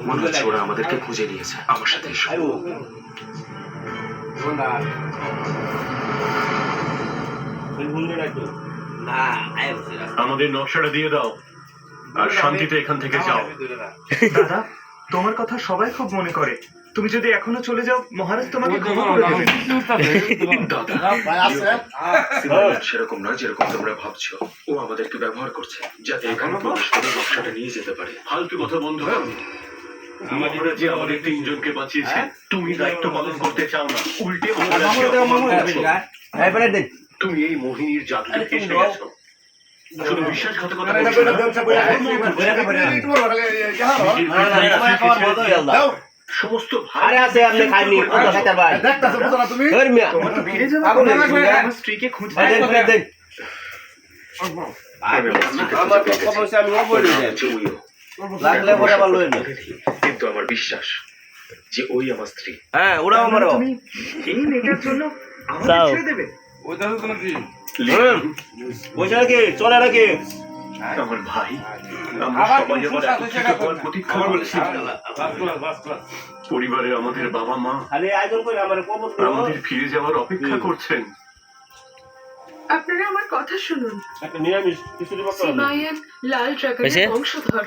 মনে হচ্ছে ওরা আমাদেরকে খুঁজে নিয়েছে। আমার সাথে এসো। আমাদের নকশাটা দিয়ে দাও আর শান্তিতে এখান থেকে যাও। দাদা, তোমার কথা সবাই খুব মনে করে। তুমি যদি এখনো চলে যাও, মহারাজ তোমাকে ক্ষমা করে দেবেন। সেরকম নয় যেরকম তোমরা ভাবছো। ও আমাদেরকে ব্যবহার করছে যাতে এখানে প্রবেশ করে নকশাটা নিয়ে যেতে পারে। ফালতু কথা বন্ধ করো। মহারাজ যে আমাদের তিনজনকে বাঁচিয়েছে, তুমি দায়িত্ব পালন করতে চাও না, উল্টে মহারাজকে অপমান করছো। তুমি এই মোহিনীর জাদুতে ফেঁসে গেছো। শুধু বিশ্বাসঘাতকতা সমস্ত ভাই আছে আপনি খাইনি তুমি আমার স্ত্রীকে খুঁজতে কিন্তু আমার বিশ্বাস যে ওই আমার স্ত্রী। হ্যাঁ ওরা আমার তুমি এই মেয়েটার জন্য আমাকে ছেড়ে দেবে? পয়সা নাকি চলে নাকি আমার ভাই, আমরা সবাই আবার একত্রিত হওয়ার প্রতীক্ষা করছি। পরিবারে আমাদের বাবা মা খালি আয়োজন করে আমার আমাদের ফিরে যাওয়ার অপেক্ষা করছেন। আপনারা আমার কথা শুনুন। একটা নিরামিষ খিচুড়ি সিমাইয়ের লাল ড্রাগনের বংশধর